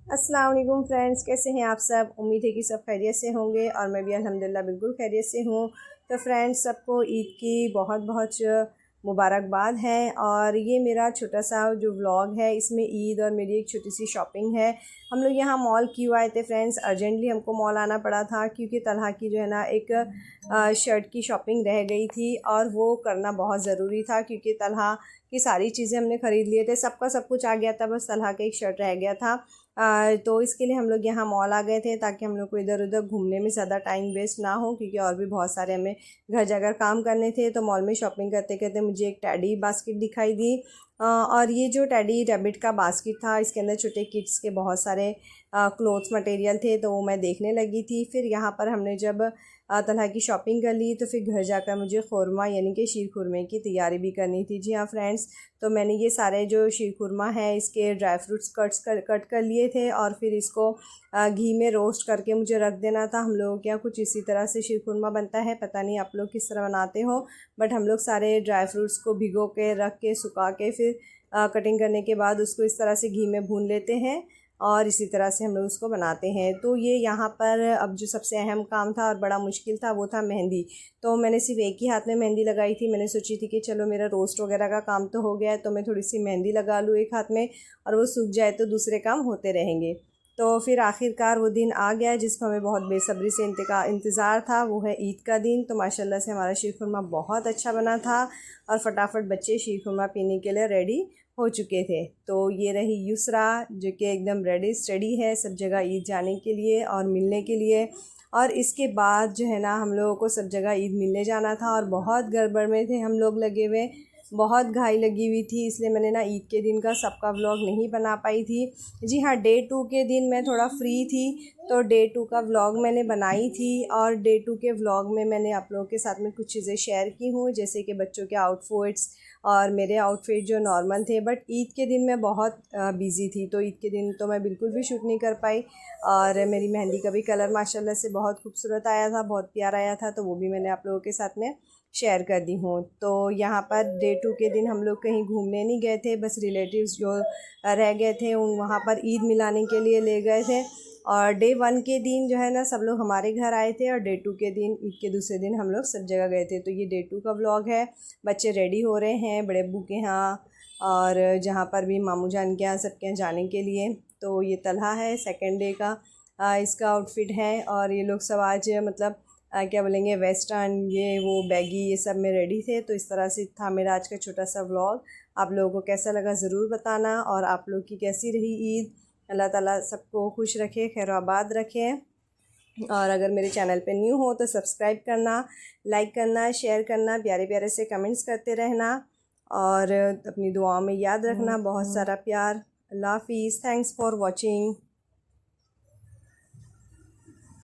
अस्सलाम वालेकुम फ्रेंड्स, कैसे हैं आप सब। उम्मीद है कि सब खैरियत से होंगे और मैं भी अल्हम्दुलिल्लाह बिल्कुल खैरियत से हूँ। तो फ्रेंड्स, सबको ईद की बहुत बहुत मुबारकबाद है। और ये मेरा छोटा सा जो व्लॉग है, इसमें ईद और मेरी एक छोटी सी शॉपिंग है। हम लोग यहाँ मॉल क्यों आए थे फ्रेंड्स, अर्जेंटली हमको मॉल आना पड़ा था क्योंकि तलहा की जो है ना एक शर्ट की शॉपिंग रह गई थी और वो करना बहुत ज़रूरी था क्योंकि तलहा की सारी चीज़ें हमने ख़रीद लिए थे, सबका सब कुछ आ गया था, बस तलहा का एक शर्ट रह गया था। तो इसके लिए हम लोग यहाँ मॉल आ गए थे ताकि हम लोग को इधर उधर घूमने में ज़्यादा टाइम वेस्ट ना हो, क्योंकि और भी बहुत सारे हमें घर जाकर काम करने थे। तो मॉल में शॉपिंग करते करते मुझे एक टैडी बास्केट दिखाई दी। और ये जो टैडी रैबिट का बास्केट था, इसके अंदर छोटे किड्स के बहुत सारे क्लोथ्स मटेरियल थे, तो वो मैं देखने लगी थी। फिर यहाँ पर हमने जब तरह की शॉपिंग कर ली तो फिर घर जाकर मुझे ख़ुरमा यानी कि शीर खुरमे की तैयारी भी करनी थी। जी हाँ फ्रेंड्स, तो मैंने ये सारे जो शीर खुरमा है इसके ड्राई फ्रूट्स कट कर लिए थे और फिर इसको घी में रोस्ट करके मुझे रख देना था। हम लोगों के यहाँ कुछ इसी तरह से शीर खुरमा बनता है, पता नहीं आप लोग किस तरह बनाते हो, बट हम लोग सारे ड्राई फ्रूट्स को भिगो के रख के सुखा के फिर कटिंग करने के बाद उसको इस तरह से घी में भून लेते हैं और इसी तरह से हम लोग उसको बनाते हैं। तो ये यहाँ पर अब जो सबसे अहम काम था और बड़ा मुश्किल था वो था मेहंदी। तो मैंने सिर्फ एक ही हाथ में मेहंदी लगाई थी। मैंने सोची थी कि चलो मेरा रोस्ट वगैरह का काम तो हो गया है, तो मैं थोड़ी सी मेहंदी लगा लूँ एक हाथ में और वो सूख जाए तो दूसरे काम होते रहेंगे। तो फिर आखिरकार वो दिन आ गया जिसको हमें बहुत बेसब्री से इंतज़ार था। वो है ईद का दिन। तो माशाल्लाह से हमारा शीर खुरमा बहुत अच्छा बना था और फटाफट बच्चे शीर खुरमा पीने के लिए रेडी हो चुके थे। तो ये रही युसरा, जो कि एकदम रेडी स्टडी है सब जगह ईद जाने के लिए और मिलने के लिए। और इसके बाद जो है ना, हम लोगों को सब जगह ईद मिलने जाना था और बहुत गड़बड़ में थे हम लोग लगे हुए, बहुत घाई लगी हुई थी, इसलिए मैंने ना ईद के दिन का सबका व्लॉग नहीं बना पाई थी। जी हाँ, डे 2 के दिन मैं थोड़ा फ्री थी तो डे 2 का व्लॉग मैंने बनाई थी। और डे 2 के व्लॉग में मैंने आप लोगों के साथ में कुछ चीज़ें शेयर की हूँ, जैसे कि बच्चों के आउटफिट्स और मेरे आउटफिट जो नॉर्मल थे। बट ईद के दिन मैं बहुत बिज़ी थी, तो ईद के दिन तो मैं बिल्कुल भी शूट नहीं कर पाई। और मेरी मेहंदी का भी कलर माशाल्लाह से बहुत खूबसूरत आया था, बहुत प्यारा आया था, तो वो भी मैंने आप लोगों के साथ में शेयर कर दी हूँ। तो यहाँ पर डे 2 के दिन हम लोग कहीं घूमने नहीं गए थे, बस रिलेटिव्स जो रह गए थे उन वहाँ पर ईद मिलाने के लिए ले गए थे। और डे 1 के दिन जो है ना, सब लोग हमारे घर आए थे और डे 2 के दिन, ईद के दूसरे दिन, हम लोग सब जगह गए थे। तो ये डे 2 का व्लॉग है। बच्चे रेडी हो रहे हैं बड़े अब्बू के यहाँ और जहाँ पर भी मामू जान के यहाँ सबके यहाँ जाने के लिए। तो ये तलहा है, सेकेंड डे का इसका आउटफिट है। और ये लोग सब आज मतलब क्या बोलेंगे, वेस्टर्न, ये वो बैगी, ये सब में रेडी थे। तो इस तरह से था मेरा आज का छोटा सा व्लॉग। आप लोगों को कैसा लगा ज़रूर बताना, और आप लोग की कैसी रही ईद। अल्लाह ताला सबको खुश रखे, खैर आबाद रखे। और अगर मेरे चैनल पे न्यू हो तो सब्सक्राइब करना, लाइक करना, शेयर करना, प्यारे प्यारे से कमेंट्स करते रहना और अपनी दुआओं में याद रखना। बहुत सारा प्यार। अल्लाह हाफिज़। Thanks for watching.